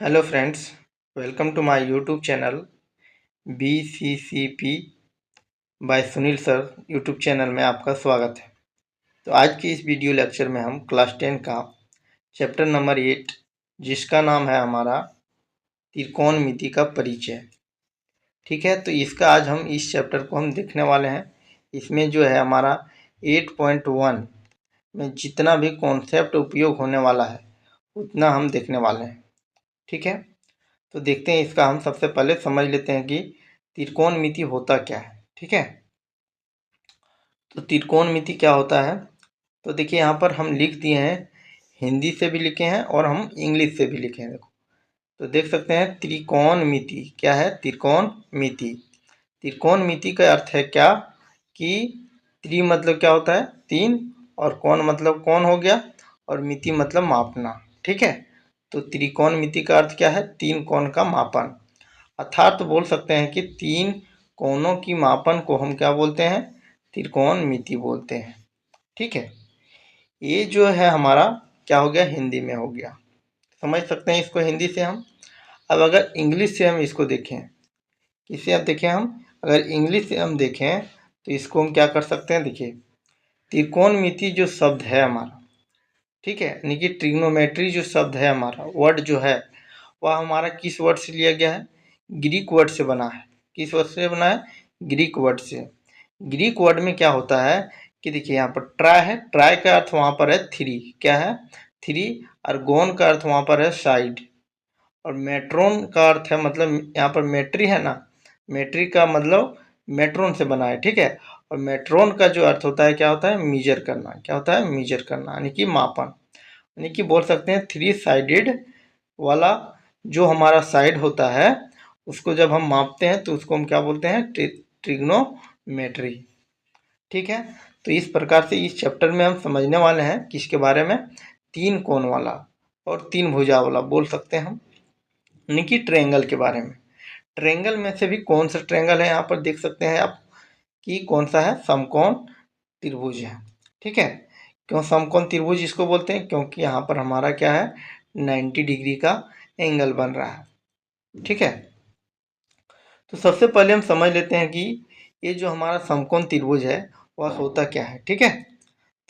Hello friends, welcome to my YouTube channel BCCP by Sunil sir. YouTube channel में आपका स्वागत है। तो आज की इस वीडियो लेक्चर में हम क्लास 10 का चैप्टर नंबर 8 जिसका नाम है हमारा त्रिकोणमिति का परिचय। ठीक है, तो इसका आज हम इस चैप्टर को हम देखने वाले हैं। इसमें जो है हमारा 8.1 में जितना भी कॉन्सेप्ट उपयोग होने वाला है उतना हम देखने वाले हैं। ठीक है, तो देखते हैं इसका। हम सबसे पहले समझ लेते हैं कि त्रिकोणमिति होता क्या है। ठीक है, तो त्रिकोणमिति क्या होता है, तो देखिए यहाँ पर हम लिख दिए हैं, हिंदी से भी लिखे हैं और हम इंग्लिश से भी लिखे हैं। देखो, तो देख सकते हैं त्रिकोणमिति क्या है। त्रिकोणमिति, त्रिकोणमिति का अर्थ है क्या कि त्रि मतलब क्या होता है, तीन, और कोण मतलब कौन हो गया, और मिति मतलब मापना। ठीक है, तो त्रिकोणमिति का अर्थ क्या है, तीन कोण का मापन। अर्थात बोल सकते हैं कि तीन कोणों की मापन को हम क्या बोलते हैं, त्रिकोणमिति बोलते हैं। ठीक है, ये जो है हमारा क्या हो गया, हिंदी में हो गया। समझ सकते हैं इसको हिंदी से हम। अब अगर इंग्लिश से हम इसको देखें, किसे अब देखें हम, अगर इंग्लिश से हम देखें तो इसको हम क्या कर सकते हैं। देखिए, त्रिकोणमिति जो शब्द है हमारा, ठीक है, यानी कि ट्रिग्नोमेट्री जो शब्द है हमारा, वर्ड जो है वह हमारा किस वर्ड से लिया गया है, ग्रीक वर्ड से बना है। किस वर्ड से बना है, ग्रीक वर्ड से। ग्रीक वर्ड में क्या होता है कि देखिए यहाँ पर ट्राई है, ट्राई का अर्थ वहाँ पर है थ्री, क्या है, थ्री, और गोन का अर्थ वहाँ पर है साइड, और मेट्रोन का अर्थ है, मतलब यहाँ पर मेट्री है ना, मेट्री का मतलब मेट्रोन से बना है। ठीक है, और मेट्रोन का जो अर्थ होता है क्या होता है, मीजर करना। क्या होता है, मीजर करना, यानी कि मापन। यानी कि बोल सकते हैं थ्री साइडेड वाला जो हमारा साइड होता है उसको जब हम मापते हैं तो उसको हम क्या बोलते हैं, ट्रिग्नोमेट्री। ठीक है, तो इस प्रकार से इस चैप्टर में हम समझने वाले हैं किसके बारे में, तीन कोण वाला और तीन भुजा वाला बोल सकते हैं हम, यानी कि ट्रायंगल के बारे में। ट्रायंगल में से भी कौन सा ट्रायंगल है, यहाँ पर देख सकते हैं आप कि कौन सा है, समकोण त्रिभुज है। ठीक है, क्यों समकोण त्रिभुज इसको बोलते हैं, क्योंकि यहाँ पर हमारा क्या है, 90 डिग्री का एंगल बन रहा है। ठीक है, तो सबसे पहले हम समझ लेते हैं कि ये जो हमारा समकोण त्रिभुज है वह होता क्या है। ठीक है,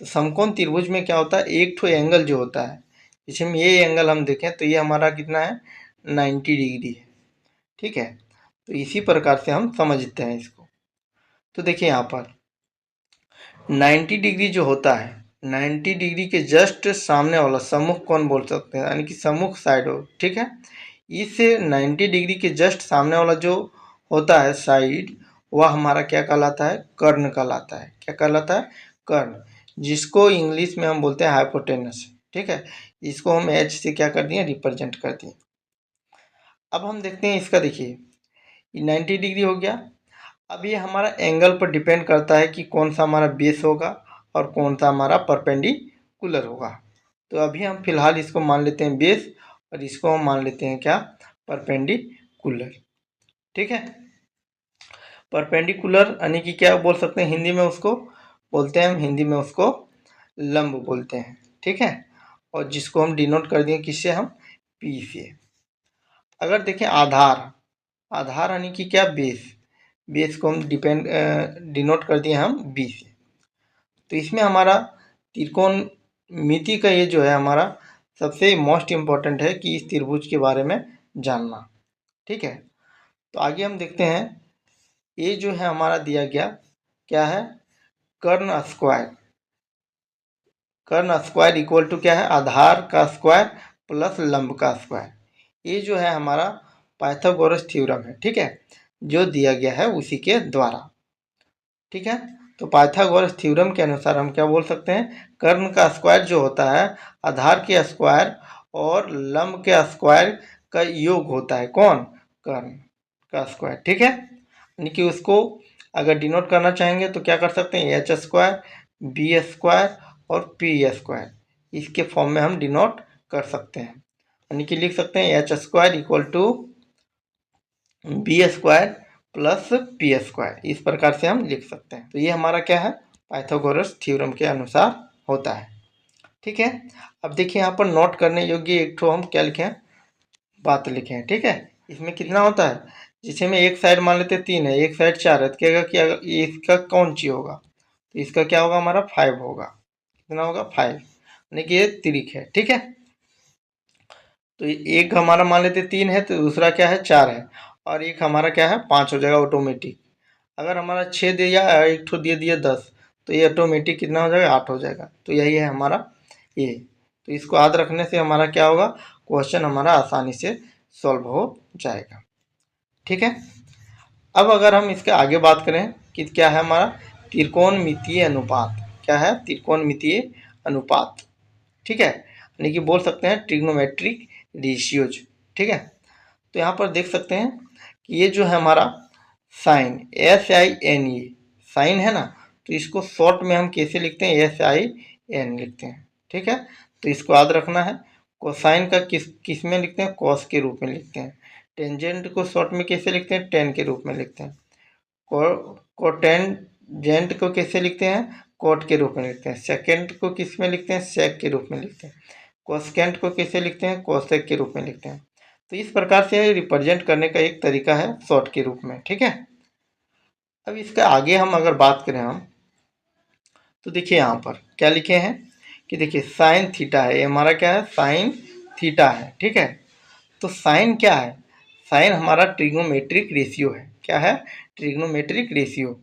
तो समकोण त्रिभुज में क्या होता है, एक ठो एंगल जो होता है, जिसमें ये एंगल हम देखें तो ये हमारा कितना है, 90 डिग्री है। ठीक है, तो इसी प्रकार से हम समझते हैं इसको। तो देखिए यहाँ पर 90 डिग्री जो होता है, 90 डिग्री के जस्ट सामने वाला सम्मुख कोण बोल सकते हैं, यानी कि सम्मुख साइड हो। ठीक है, इस 90 डिग्री के जस्ट सामने वाला जो होता है साइड, वह हमारा क्या कहलाता है, कर्ण कहलाता है। क्या कहलाता है, कर्ण, जिसको इंग्लिश में हम बोलते हैं हाइपोटेनस। ठीक है, इसको हम एच से क्या कर दिए, रिप्रेजेंट कर दिए। अब हम देखते हैं इसका, देखिए ये 90 डिग्री हो गया। अब ये हमारा एंगल पर डिपेंड करता है कि कौन सा हमारा बेस होगा और कौन सा हमारा परपेंडिकुलर होगा। तो अभी हम फिलहाल इसको मान लेते हैं बेस, और इसको हम मान लेते हैं क्या, परपेंडिकुलर। ठीक है, परपेंडिकुलर यानी कि क्या बोल सकते हैं हिंदी में, उसको बोलते हैं हम हिंदी में उसको लंब बोलते हैं। ठीक है, और जिसको हम डिनोट कर दिए किससे, हम पी से। अगर देखें आधार, आधार यानी कि क्या, बेस, बेस को हम डिनोट कर दिए हम बी से। तो इसमें हमारा त्रिकोणमिति का ये जो है हमारा सबसे मोस्ट इम्पॉर्टेंट है कि इस त्रिभुज के बारे में जानना। ठीक है, तो आगे हम देखते हैं, ये जो है हमारा दिया गया क्या है, कर्ण स्क्वायर। कर्ण स्क्वायर इक्वल टू क्या है, आधार का स्क्वायर प्लस लंब का स्क्वायर। ये जो है हमारा पाइथागोरस थ्योरम है। ठीक है, जो दिया गया है उसी के द्वारा। ठीक है, तो पाइथागोरस थ्योरम के अनुसार हम क्या बोल सकते हैं, कर्ण का स्क्वायर जो होता है आधार के स्क्वायर और लंब के स्क्वायर का योग होता है, कौन, कर्ण का स्क्वायर। ठीक है, यानी कि उसको अगर डिनोट करना चाहेंगे तो क्या कर सकते हैं, एच स्क्वायर, बी स्क्वायर और पी स्क्वायर, इसके फॉर्म में हम डिनोट कर सकते हैं। यानी कि लिख सकते हैं H square equal to B square plus P square, इस प्रकार से हम लिख सकते हैं। तो ये हमारा क्या है, पाइथागोरस थ्योरम के अनुसार होता है। ठीक है, अब देखिए यहाँ पर नोट करने योग्य एक ठो हम क्या लिखें, बात लिखे हैं। ठीक है, इसमें कितना होता है, जिसे में एक साइड मान लेते 3 है, एक साइड 4 है, तो क्या क्या ये इसका कौन ची होगा, तो इसका क्या होगा, हमारा 5 होगा। कितना होगा, 5, यानी कि ये त्रिक है। ठीक है, तो एक हमारा मान लेते 3 है, तो दूसरा क्या है, 4 है, और एक हमारा क्या है, 5 हो जाएगा ऑटोमेटिक। अगर हमारा 6 दिया, एक ठो दे दिया 10, तो ये ऑटोमेटिक कितना हो जाएगा, 8 हो जाएगा। तो यही है हमारा ये। तो इसको याद रखने से हमारा क्या होगा, क्वेश्चन हमारा आसानी से सॉल्व हो जाएगा। ठीक है, अब अगर हम इसके आगे बात करें कि क्या है हमारा त्रिकोणमितीय अनुपात, क्या है, त्रिकोणमितीय अनुपात। ठीक है, यानी कि बोल सकते हैं ट्रिग्नोमेट्रिक रेशियोज। ठीक है, तो यहाँ पर देख सकते हैं कि ये जो है हमारा साइन, SINE साइन है ना, तो इसको शॉर्ट में हम कैसे लिखते हैं, SIN लिखते हैं। ठीक है, तो इसको याद रखना है। कोसाइन का किस में लिखते हैं, कॉस के रूप में लिखते हैं। टेंजेंट को शॉर्ट में कैसे लिखते हैं, टेन के रूप में लिखते हैं। कोटेंजेंट को कैसे लिखते हैं, कोट के रूप में लिखते हैं। सेकेंड को किस में लिखते हैं, सेक के रूप में लिखते हैं। कोसेकेंट को कैसे लिखते हैं, कोसेक के रूप में लिखते हैं। तो इस प्रकार से रिप्रेजेंट करने का एक तरीका है शॉर्ट के रूप में। ठीक है, अब इसका आगे हम अगर बात करें हम, तो देखिए यहाँ पर क्या लिखे हैं कि देखिए साइन थीटा है, ये हमारा क्या है, साइन थीटा है। ठीक है, तो साइन क्या है, साइन हमारा ट्रिग्नोमेट्रिक रेशियो है। क्या है, ट्रिग्नोमेट्रिक रेशियो।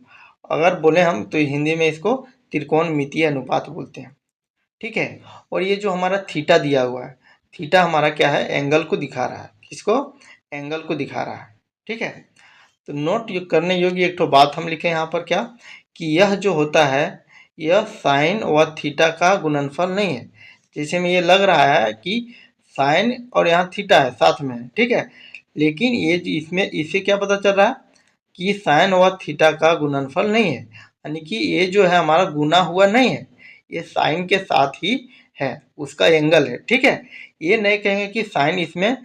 अगर बोले हम तो हिंदी में इसको त्रिकोणमितीय अनुपात बोलते हैं। ठीक है, और ये जो हमारा थीटा दिया हुआ है, थीटा हमारा क्या है, एंगल को दिखा रहा है। किसको, एंगल को दिखा रहा है। ठीक है, तो नोट करने योग्य एक तो बात हम लिखें यहाँ पर क्या, कि यह जो होता है, यह साइन व थीटा का गुणनफल नहीं है। जैसे में ये लग रहा है कि साइन और यहाँ थीटा है साथ में है। ठीक है, लेकिन ये इसमें इससे क्या पता चल रहा है कि साइन व थीटा का गुणनफल नहीं है, यानी कि ये जो है हमारा गुना हुआ नहीं है, ये साइन के साथ ही है, उसका एंगल है। ठीक है, ये नहीं कहेंगे कि साइन इसमें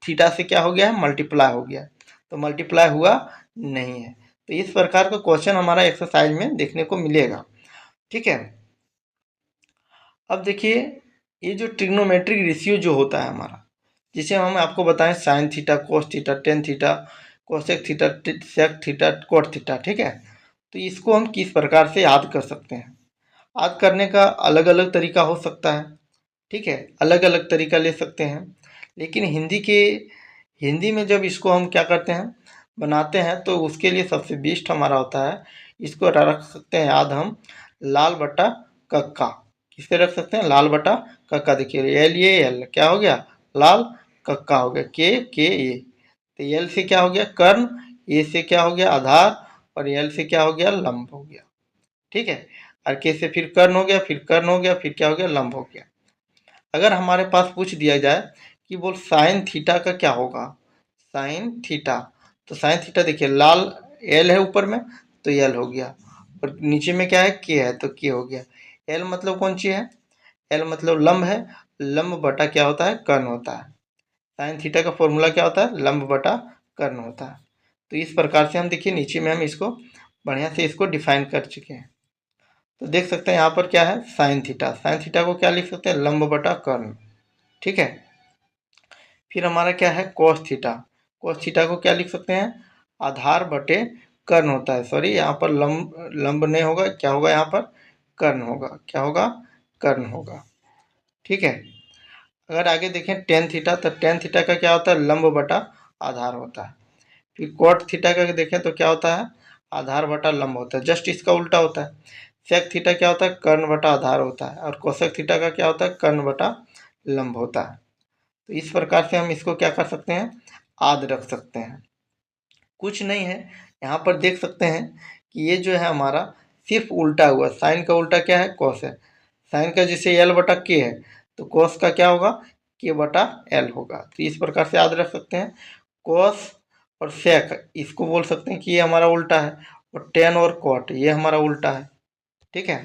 थीटा से क्या हो गया है, मल्टीप्लाई हो गया, तो मल्टीप्लाई हुआ नहीं है। तो इस प्रकार का क्वेश्चन हमारा एक्सरसाइज में देखने को मिलेगा। ठीक है, अब देखिए ये जो ट्रिग्नोमेट्रिक रेशियो जो होता है हमारा, जिसे हम आपको बताएं sine theta, cos theta, tan theta, cosec theta, sec theta, cot theta. ठीक है, तो इसको हम किस प्रकार से याद कर सकते हैं, याद करने का अलग अलग तरीका हो सकता है। ठीक है, अलग अलग तरीका ले सकते हैं, लेकिन हिंदी में जब इसको हम क्या करते हैं, बनाते हैं, तो उसके लिए सबसे बेस्ट हमारा होता है, इसको रख सकते हैं याद हम, लाल बटा कक्का। किससे रख सकते हैं, लाल बटा कक्का। देखिए एल, ये एल क्या हो गया, लाल, कक्का हो गया के ए, तो एल से क्या हो गया, कर्ण, ए से क्या हो गया, आधार, और एल से क्या हो गया, लंब हो गया। ठीक है, और के से फिर कर्ण हो गया, फिर कर्ण हो गया, फिर क्या हो गया, लंब हो गया। अगर हमारे पास पूछ दिया जाए कि बोल साइन थीटा का क्या होगा, साइन थीटा, तो साइन थीटा देखिए लाल एल है ऊपर में, तो एल हो गया, और नीचे में क्या है, के है, तो के हो गया। एल मतलब कौन सी है, एल मतलब लंब है, लंब बटा क्या होता है, कर्ण होता है। साइन थीटा का फॉर्मूला क्या होता है, लंब बटा कर्ण होता है। तो इस प्रकार से हम देखिए नीचे में हम इसको बढ़िया से इसको डिफाइन कर चुके हैं। तो देख सकते हैं यहाँ पर क्या है, साइन थीटा, साइन थीटा को क्या लिख सकते हैं, लंब बटा कर्ण। ठीक है, फिर हमारा क्या है, कोस थीटा, कोस थीटा को क्या लिख सकते हैं, आधार बटे कर्ण होता है। सॉरी, यहाँ पर लंब नहीं होगा, क्या होगा यहाँ पर, कर्ण होगा। क्या होगा, कर्ण होगा। ठीक है, अगर आगे देखें टेन थीटा, तो टेन थीटा का क्या होता है, लंब बटा आधार होता है। फिर कोट थीटा का देखें तो क्या होता है, आधार बटा लंब होता है, जस्ट इसका उल्टा होता है। सेक थीटा क्या होता है, कर्ण बटा आधार होता है, और कोसेक थीटा का क्या होता है, कर्ण बटा लंब होता है। तो इस प्रकार से हम इसको क्या कर सकते हैं, आद रख सकते हैं। कुछ नहीं है, यहाँ पर देख सकते हैं कि ये जो है हमारा सिर्फ उल्टा हुआ, साइन का उल्टा क्या है, कॉस है। साइन का जैसे एल बटा के है, तो कॉस का क्या होगा, के बटा एल होगा। तो इस प्रकार से याद रख सकते हैं। कॉस और सेक इसको बोल सकते हैं कि ये हमारा उल्टा है, और टेन और कॉट ये हमारा उल्टा है। ठीक है,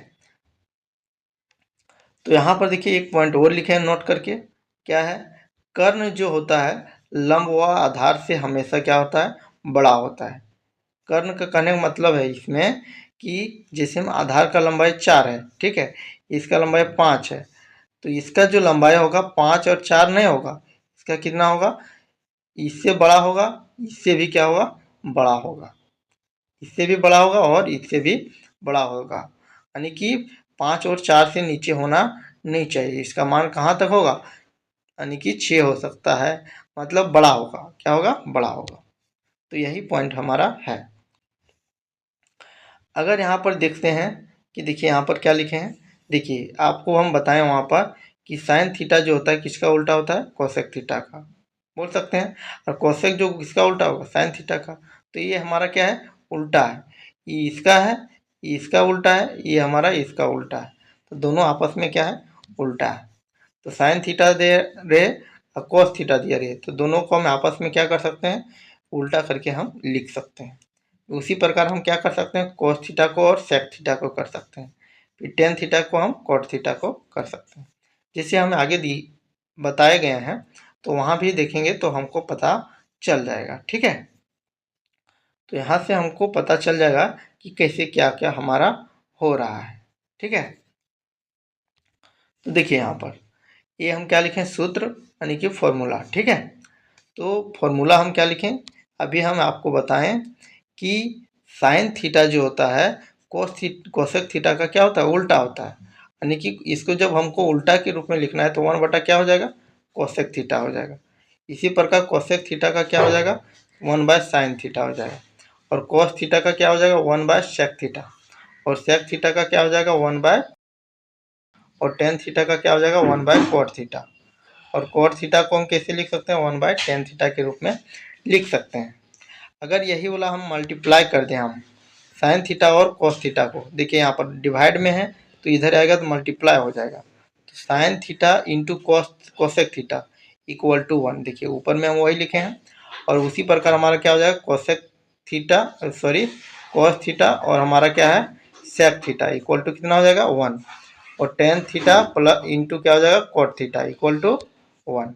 तो यहाँ पर देखिए एक पॉइंट और लिखे हैं नोट करके, क्या है, कर्ण जो होता है लंब व आधार से हमेशा क्या होता है, बड़ा होता है। कर्ण का कहने का मतलब है इसमें कि जैसे हम आधार का लंबाई 4 है, ठीक है, इसका लंबाई 5 है, तो इसका जो लंबाई होगा 5 और 4 नहीं होगा, इसका कितना होगा, इससे बड़ा होगा, इससे भी क्या होगा, बड़ा होगा, इससे भी बड़ा होगा और इससे भी बड़ा होगा। यानी कि 5 और 4 से नीचे होना नहीं चाहिए। इसका मान कहाँ तक होगा, यानी कि 6 हो सकता है, मतलब बड़ा होगा। क्या होगा, बड़ा होगा। तो यही पॉइंट हमारा है। अगर यहाँ पर देखते हैं कि देखिए यहाँ पर क्या लिखे हैं, देखिए आपको हम बताएं वहाँ पर कि साइन थीटा जो होता है किसका उल्टा होता है, कोसेक थीटा का, बोल सकते हैं। और कोसेक जो किसका उल्टा होगा, साइन थीटा का। तो ये हमारा क्या है, उल्टा है। ये इसका है, ये इसका उल्टा है, ये हमारा इसका उल्टा है। तो दोनों आपस में क्या है, उल्टा है। तो साइन थीटा दे रहे और कोस थीटा दिया रहे, तो दोनों को हम आपस में क्या कर सकते हैं, उल्टा करके हम लिख सकते हैं। उसी प्रकार हम क्या कर सकते हैं, कोस थीटा को और सेक थीटा को कर सकते हैं। फिर टेन थीटा को हम कॉट थीटा को कर सकते हैं। जैसे हमें आगे दी बताए गए हैं, तो वहाँ भी देखेंगे तो हमको पता चल जाएगा। ठीक है, तो यहाँ से हमको पता चल जाएगा कि कैसे क्या क्या हमारा हो रहा है। ठीक है, तो देखिए यहाँ पर ये हम क्या लिखें, सूत्र यानी कि फॉर्मूला। ठीक है, तो फॉर्मूला हम क्या लिखें, अभी हम आपको बताएं कि साइन थीटा जो होता है कोसेक थीटा का क्या होता है, उल्टा होता है। यानी कि इसको जब हमको उल्टा के रूप में लिखना है तो 1 बटा क्या हो जाएगा, कोसेक थीटा हो जाएगा। इसी प्रकार कोसेक थीटा का क्या हो जाएगा, 1/साइन थीटा हो जाएगा। और कोस थीटा का क्या हो जाएगा, 1/सेक थीटा। और सेक थीटा का क्या हो जाएगा, 1 और टेन थीटा का क्या हो जाएगा, 1/कोट थीटा। और कोट थीटा को हम कैसे लिख सकते हैं, 1/टेन थीटा के रूप में लिख सकते हैं। अगर यही वाला हम मल्टीप्लाई कर दें हम साइन थीटा और कोस थीटा को, देखिए यहाँ पर डिवाइड में है तो इधर आएगा तो मल्टीप्लाई हो जाएगा। तो sine theta into cosec theta equal to 1, देखिए ऊपर में हम वही लिखे हैं। और उसी प्रकार हमारा क्या हो जाएगा, कोसेक थीटा कोस थीटा और हमारा क्या है, सेक थीटा इक्वल टू कितना हो जाएगा, 1। और टेन थीटा प्लस इंटू क्या हो जाएगा, कोट थीटा इक्वल टू 1।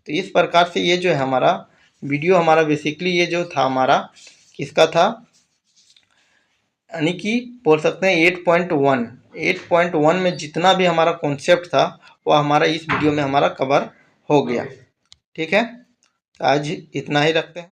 तो इस प्रकार से ये जो है हमारा वीडियो, हमारा बेसिकली ये जो था हमारा किसका था, यानी कि बोल सकते हैं 8.1 में जितना भी हमारा कॉन्सेप्ट था वो हमारा इस वीडियो में हमारा कवर हो गया। ठीक है, तो आज इतना ही रखते हैं।